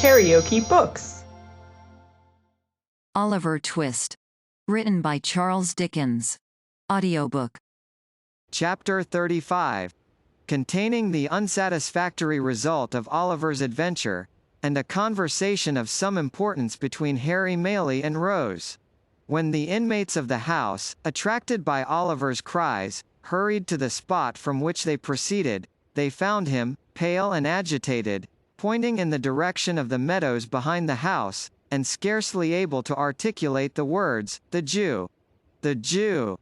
KaraokeBooks. Oliver Twist. Written by Charles Dickens. Audiobook. Chapter 35. Containing the unsatisfactory result of Oliver's adventure, and a conversation of some importance between Harry Maylie and Rose. When the inmates of the house, attracted by Oliver's cries, hurried to the spot from which they proceeded, they found him, pale and agitated, pointing in the direction of the meadows behind the house, and scarcely able to articulate the words, "The Jew! The Jew!"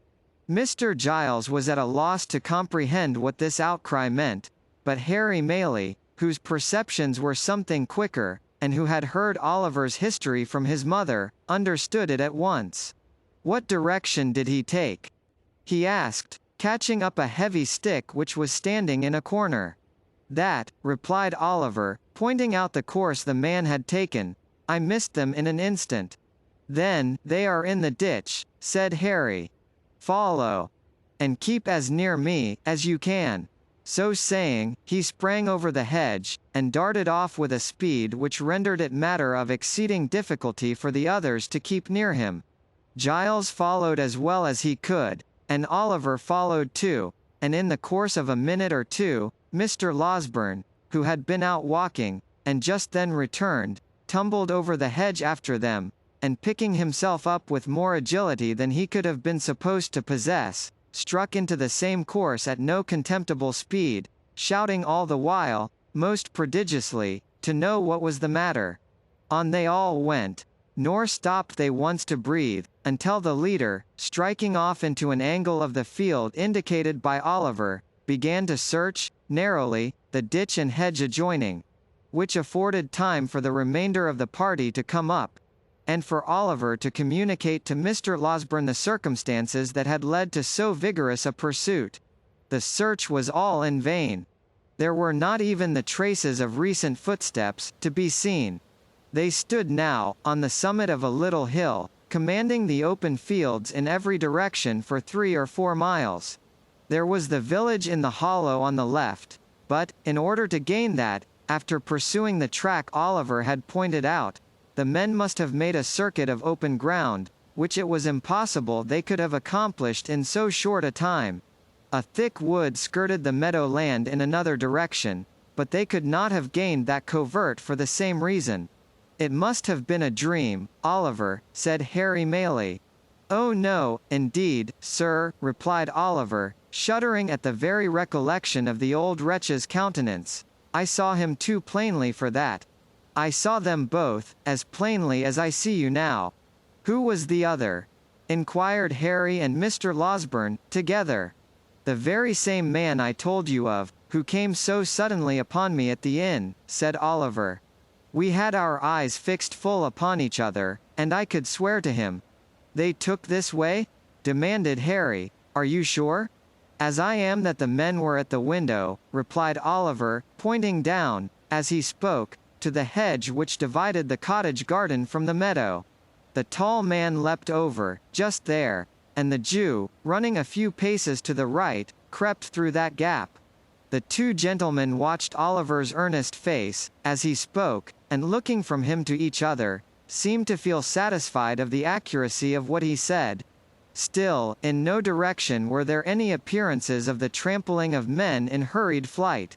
Mr. Giles was at a loss to comprehend what this outcry meant, but Harry Maylie, whose perceptions were something quicker, and who had heard Oliver's history from his mother, understood it at once. "What direction did he take?" he asked, catching up a heavy stick which was standing in a corner. "That," replied Oliver, pointing out the course the man had taken. "I missed them in an instant." "Then, they are in the ditch," said Harry. "Follow. And keep as near me as you can." So saying, he sprang over the hedge, and darted off with a speed which rendered it matter of exceeding difficulty for the others to keep near him. Giles followed as well as he could, and Oliver followed too, and in the course of a minute or two, Mr. Losberne, who had been out walking, and just then returned, tumbled over the hedge after them, and picking himself up with more agility than he could have been supposed to possess, struck into the same course at no contemptible speed, shouting all the while, most prodigiously, to know what was the matter. On they all went, nor stopped they once to breathe, until the leader, striking off into an angle of the field indicated by Oliver, began to search, narrowly, the ditch and hedge adjoining, which afforded time for the remainder of the party to come up, and for Oliver to communicate to Mr. Losberne the circumstances that had led to so vigorous a pursuit. The search was all in vain. There were not even the traces of recent footsteps to be seen. They stood now, on the summit of a little hill, commanding the open fields in every direction for 3 or 4 miles. There was the village in the hollow on the left, but, in order to gain that, after pursuing the track Oliver had pointed out, the men must have made a circuit of open ground, which it was impossible they could have accomplished in so short a time. A thick wood skirted the meadow land in another direction, but they could not have gained that covert for the same reason. "It must have been a dream, Oliver," said Harry Maylie. "Oh no, indeed, sir," replied Oliver, shuddering at the very recollection of the old wretch's countenance. "I saw him too plainly for that. I saw them both, as plainly as I see you now." "Who was the other?" inquired Harry and Mr. Losberne, together. "The very same man I told you of, who came so suddenly upon me at the inn," said Oliver. "We had our eyes fixed full upon each other, and I could swear to him." "They took this way?" demanded Harry. "Are you sure?" "As I am that the men were at the window," replied Oliver, pointing down, as he spoke, to the hedge which divided the cottage garden from the meadow. The tall man leapt over, just there, and the Jew, running a few paces to the right, crept through that gap. The 2 gentlemen watched Oliver's earnest face, as he spoke, and looking from him to each other, seemed to feel satisfied of the accuracy of what he said. Still, in no direction were there any appearances of the trampling of men in hurried flight.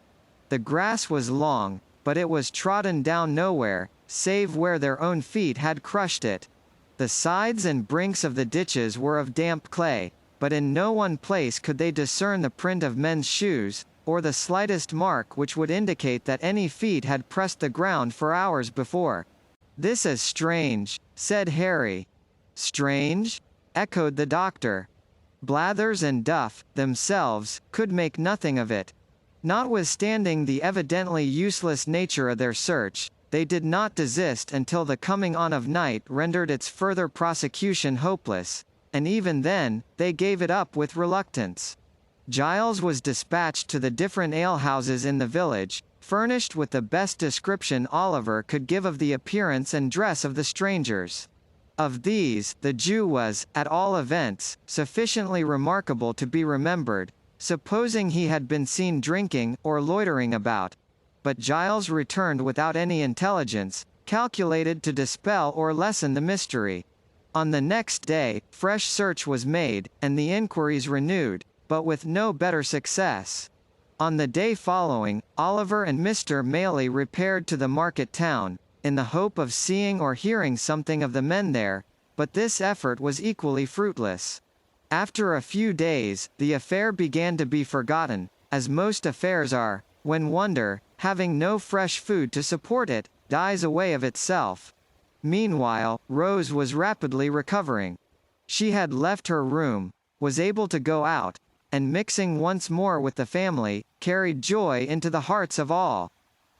The grass was long, but it was trodden down nowhere, save where their own feet had crushed it. The sides and brinks of the ditches were of damp clay, but in no one place could they discern the print of men's shoes, or the slightest mark which would indicate that any feet had pressed the ground for hours before. "This is strange," said Harry. "Strange?" echoed the doctor. Blathers and Duff, themselves, could make nothing of it. Notwithstanding the evidently useless nature of their search, they did not desist until the coming on of night rendered its further prosecution hopeless, and even then, they gave it up with reluctance. Giles was dispatched to the different alehouses in the village, furnished with the best description Oliver could give of the appearance and dress of the strangers. Of these, the Jew was, at all events, sufficiently remarkable to be remembered, supposing he had been seen drinking, or loitering about. But Giles returned without any intelligence, calculated to dispel or lessen the mystery. On the next day, fresh search was made, and the inquiries renewed, but with no better success. On the day following, Oliver and Mr. Maylie repaired to the market town, in the hope of seeing or hearing something of the men there, but this effort was equally fruitless. After a few days, the affair began to be forgotten, as most affairs are, when wonder, having no fresh food to support it, dies away of itself. Meanwhile, Rose was rapidly recovering. She had left her room, was able to go out, and mixing once more with the family, carried joy into the hearts of all.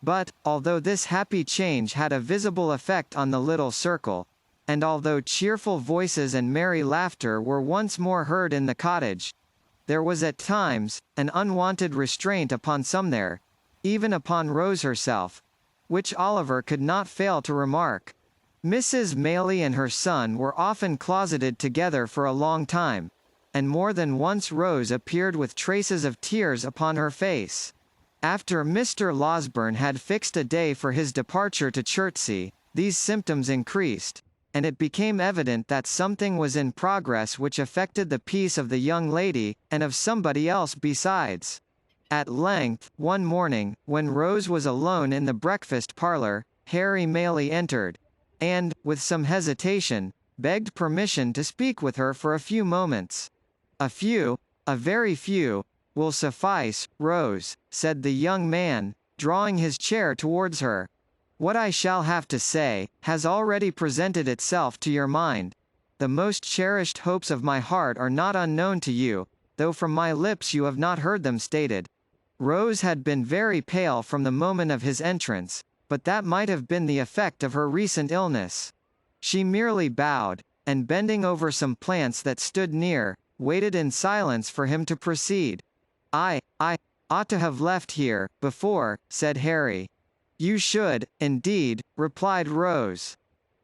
But, although this happy change had a visible effect on the little circle, and although cheerful voices and merry laughter were once more heard in the cottage, there was at times an unwonted restraint upon some there, even upon Rose herself, which Oliver could not fail to remark. Mrs. Maylie and her son were often closeted together for a long time, and more than once Rose appeared with traces of tears upon her face. After Mr. Losberne had fixed a day for his departure to Chertsey, these symptoms increased, and it became evident that something was in progress which affected the peace of the young lady, and of somebody else besides. At length, one morning, when Rose was alone in the breakfast parlour, Harry Maylie entered, and, with some hesitation, begged permission to speak with her for a few moments. A very few, will suffice, Rose, said the young man, drawing his chair towards her. What I shall have to say, has already presented itself to your mind. The most cherished hopes of my heart are not unknown to you, though from my lips you have not heard them stated. Rose had been very pale from the moment of his entrance, but that might have been the effect of her recent illness. She merely bowed, and bending over some plants that stood near, waited in silence for him to proceed. I ought to have left here, before, said Harry. You should, indeed, replied Rose.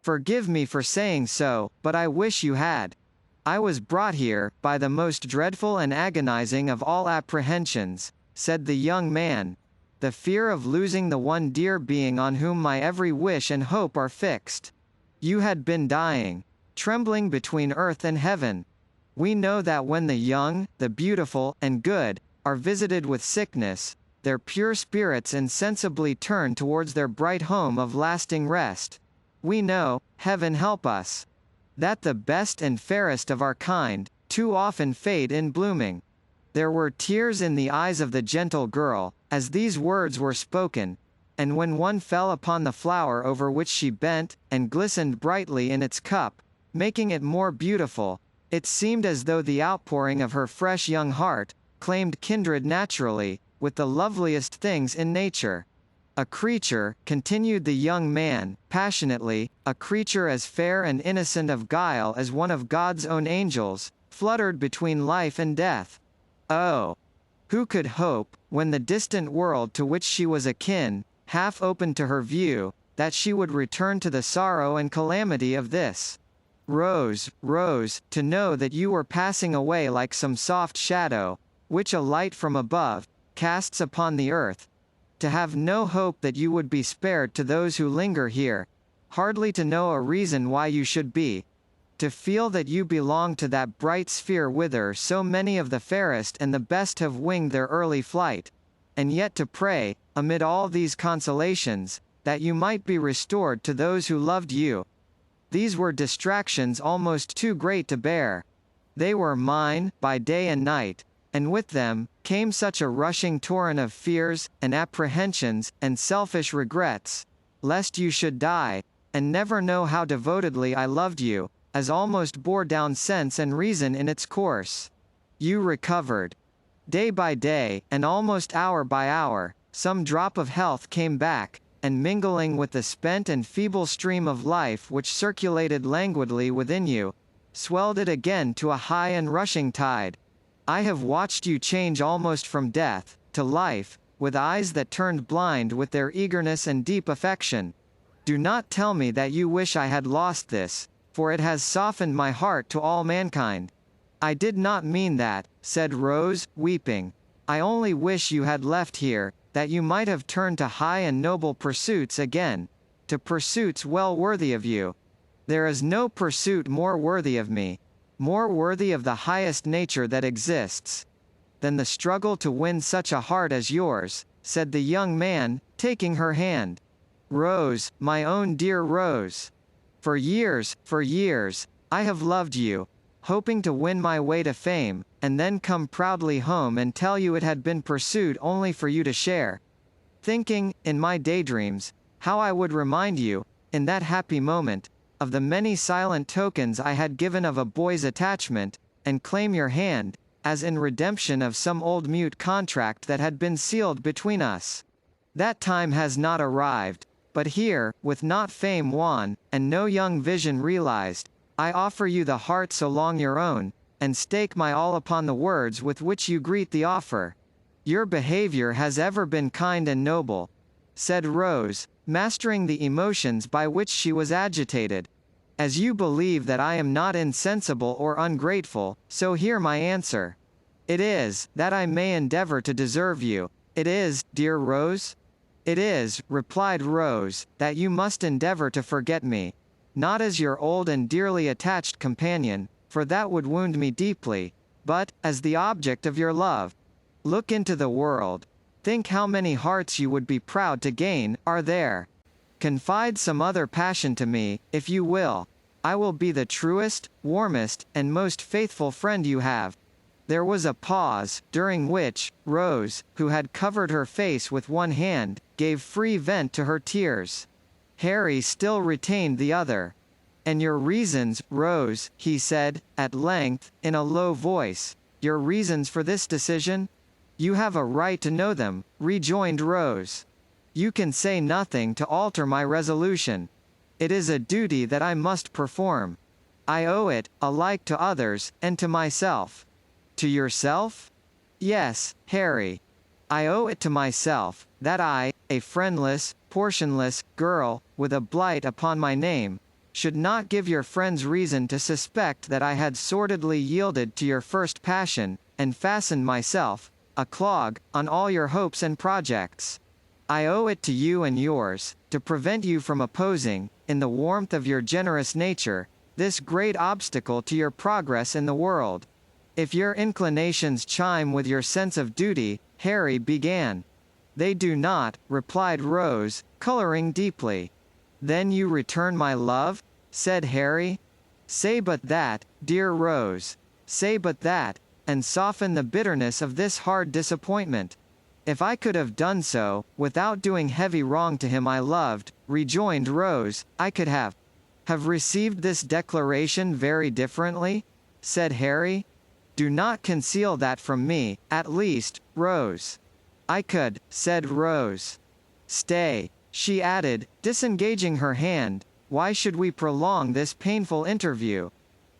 Forgive me for saying so, but I wish you had. I was brought here, by the most dreadful and agonizing of all apprehensions, said the young man, the fear of losing the one dear being on whom my every wish and hope are fixed. You had been dying, trembling between earth and heaven. We know that when the young, the beautiful, and good, are visited with sickness, their pure spirits insensibly turn towards their bright home of lasting rest. We know, heaven help us, that the best and fairest of our kind, too often fade in blooming. There were tears in the eyes of the gentle girl, as these words were spoken, and when one fell upon the flower over which she bent, and glistened brightly in its cup, making it more beautiful, it seemed as though the outpouring of her fresh young heart, claimed kindred naturally, with the loveliest things in nature. A creature, continued the young man, passionately, a creature as fair and innocent of guile as one of God's own angels, fluttered between life and death. Oh! Who could hope, when the distant world to which she was akin, half opened to her view, that she would return to the sorrow and calamity of this? Rose, Rose, to know that you were passing away like some soft shadow, which a light from above casts upon the earth, to have no hope that you would be spared to those who linger here, hardly to know a reason why you should be, to feel that you belong to that bright sphere whither so many of the fairest and the best have winged their early flight, and yet to pray, amid all these consolations, that you might be restored to those who loved you. These were distractions almost too great to bear. They were mine, by day and night, and with them, came such a rushing torrent of fears, and apprehensions, and selfish regrets, lest you should die, and never know how devotedly I loved you, as almost bore down sense and reason in its course. You recovered. Day by day, and almost hour by hour, some drop of health came back, and mingling with the spent and feeble stream of life which circulated languidly within you, swelled it again to a high and rushing tide. I have watched you change almost from death to life, with eyes that turned blind with their eagerness and deep affection. Do not tell me that you wish I had lost this, for it has softened my heart to all mankind. I did not mean that, said Rose, weeping. I only wish you had left here, that you might have turned to high and noble pursuits again. to pursuits well worthy of you. There is no pursuit more worthy of me, more worthy of the highest nature that exists, than the struggle to win such a heart as yours," said the young man, taking her hand. "Rose, my own dear Rose. For years, I have loved you, hoping to win my way to fame, and then come proudly home and tell you it had been pursued only for you to share. Thinking, in my daydreams, how I would remind you, in that happy moment, of the many silent tokens I had given of a boy's attachment, and claim your hand, as in redemption of some old mute contract that had been sealed between us. That time has not arrived, but here, with not fame won, and no young vision realized, I offer you the heart so long your own, and stake my all upon the words with which you greet the offer. Your behavior has ever been kind and noble," said Rose, mastering the emotions by which she was agitated. "As you believe that I am not insensible or ungrateful, so hear my answer. It is, that I may endeavor to deserve you. It is, dear Rose? It is," replied Rose, "that you must endeavor to forget me. Not as your old and dearly attached companion, for that would wound me deeply, but, as the object of your love. Look into the world. Think how many hearts you would be proud to gain, are there. Confide some other passion to me, if you will. I will be the truest, warmest, and most faithful friend you have." There was a pause, during which, Rose, who had covered her face with one hand, gave free vent to her tears. Harry still retained the other. "And your reasons, Rose," he said, at length, in a low voice, "your reasons for this decision?" "You have a right to know them," rejoined Rose. "You can say nothing to alter my resolution. It is a duty that I must perform. I owe it, alike to others, and to myself." "To yourself?" "Yes, Harry. I owe it to myself, that I, a friendless, portionless, girl, with a blight upon my name, should not give your friends reason to suspect that I had sordidly yielded to your first passion, and fastened myself, a clog, on all your hopes and projects. I owe it to you and yours, to prevent you from opposing, in the warmth of your generous nature, this great obstacle to your progress in the world. If your inclinations chime with your sense of duty," Harry began. "They do not," replied Rose, coloring deeply. "Then you return my love?" said Harry. "Say but that, dear Rose. Say but that, and soften the bitterness of this hard disappointment." "If I could have done so, without doing heavy wrong to him I loved," rejoined Rose, "I could have received this declaration very differently?" said Harry. "Do not conceal that from me, at least, Rose." "I could," said Rose. "Stay," she added, disengaging her hand, "why should we prolong this painful interview?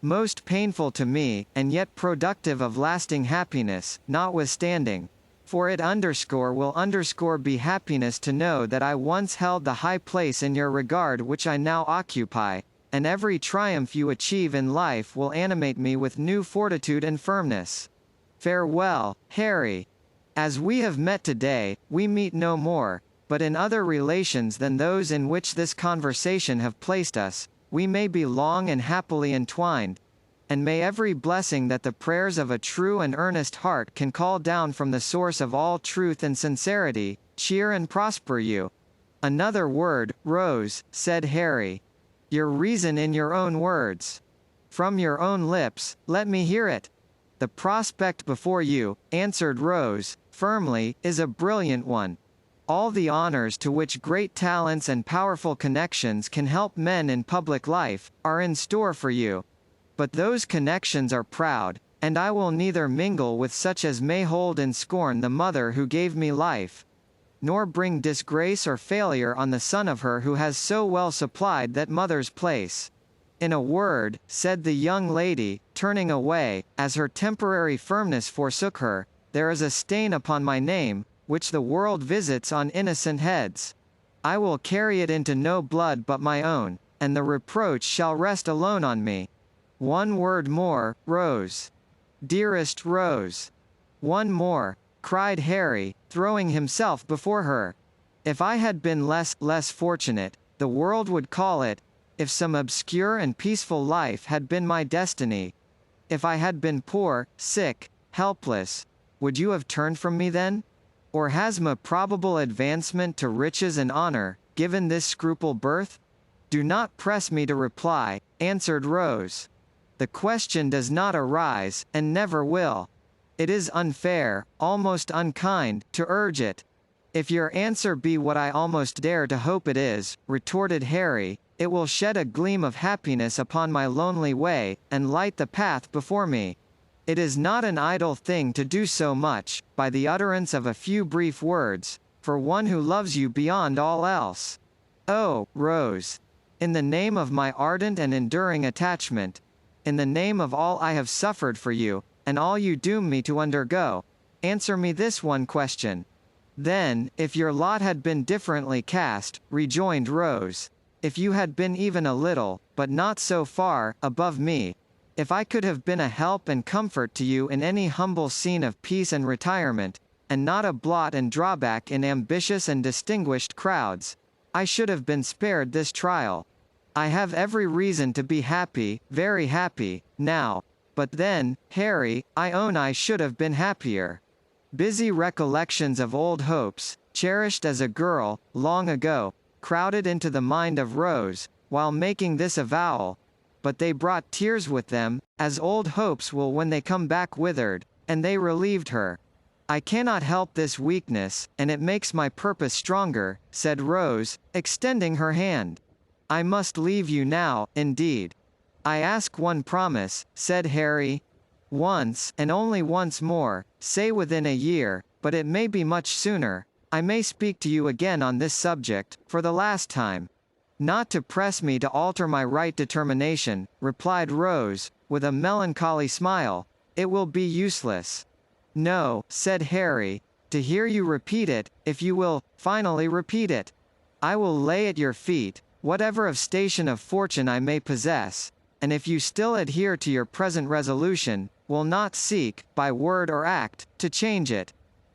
Most painful to me, and yet productive of lasting happiness, notwithstanding. For it will be happiness to know that I once held the high place in your regard which I now occupy, and every triumph you achieve in life will animate me with new fortitude and firmness. Farewell, Harry. As we have met today, we meet no more, but in other relations than those in which this conversation have placed us, we may be long and happily entwined, and may every blessing that the prayers of a true and earnest heart can call down from the source of all truth and sincerity, cheer and prosper you." "Another word, Rose," said Harry. "Your reason in your own words. From your own lips, let me hear it." "The prospect before you," answered Rose, firmly, "is a brilliant one. All the honors to which great talents and powerful connections can help men in public life, are in store for you. But those connections are proud, and I will neither mingle with such as may hold in scorn the mother who gave me life, nor bring disgrace or failure on the son of her who has so well supplied that mother's place. In a word," said the young lady, turning away, as her temporary firmness forsook her, "there is a stain upon my name, which the world visits on innocent heads. I will carry it into no blood but my own, and the reproach shall rest alone on me. One word more, Rose. Dearest Rose. One more," cried Harry, throwing himself before her. "If I had been less fortunate, the world would call it, if some obscure and peaceful life had been my destiny. If I had been poor, sick, helpless, would you have turned from me then? Or has my probable advancement to riches and honor given this scruple birth? Do not press me to reply, answered Rose. The question does not arise, and never will. It is unfair, almost unkind, to urge it. If your answer be what I almost dare to hope it is, retorted Harry, it will shed a gleam of happiness upon my lonely way, and light the path before me. It is not an idle thing to do so much, by the utterance of a few brief words, for one who loves you beyond all else. Oh, Rose! In the name of my ardent and enduring attachment, in the name of all I have suffered for you, and all you doom me to undergo, answer me this one question. Then, if your lot had been differently cast, rejoined Rose, if you had been even a little, but not so far, above me, if I could have been a help and comfort to you in any humble scene of peace and retirement, and not a blot and drawback in ambitious and distinguished crowds, I should have been spared this trial. I have every reason to be happy, very happy, now. But then, Harry, I own I should have been happier. Busy recollections of old hopes, cherished as a girl, long ago, crowded into the mind of Rose, while making this avowal, but they brought tears with them, as old hopes will when they come back withered, and they relieved her. I cannot help this weakness, and it makes my purpose stronger, said Rose, extending her hand. I must leave you now, indeed. I ask one promise, said Harry. Once, and only once more, say within a year, but it may be much sooner, I may speak to you again on this subject, for the last time. Not to press me to alter my right determination, replied Rose, with a melancholy smile, it will be useless. No, said Harry, to hear you repeat it, if you will, finally repeat it. I will lay at your feet, whatever of station of fortune I may possess, and if you still adhere to your present resolution, will not seek, by word or act, to change it.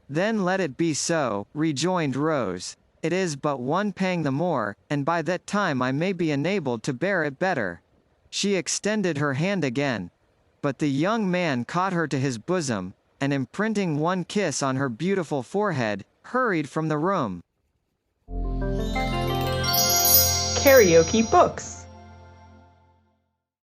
Then let it be so, rejoined Rose. It is but one pang the more, and by that time I may be enabled to bear it better. She extended her hand again. But the young man caught her to his bosom, and imprinting one kiss on her beautiful forehead, hurried from the room. Karaoke Books.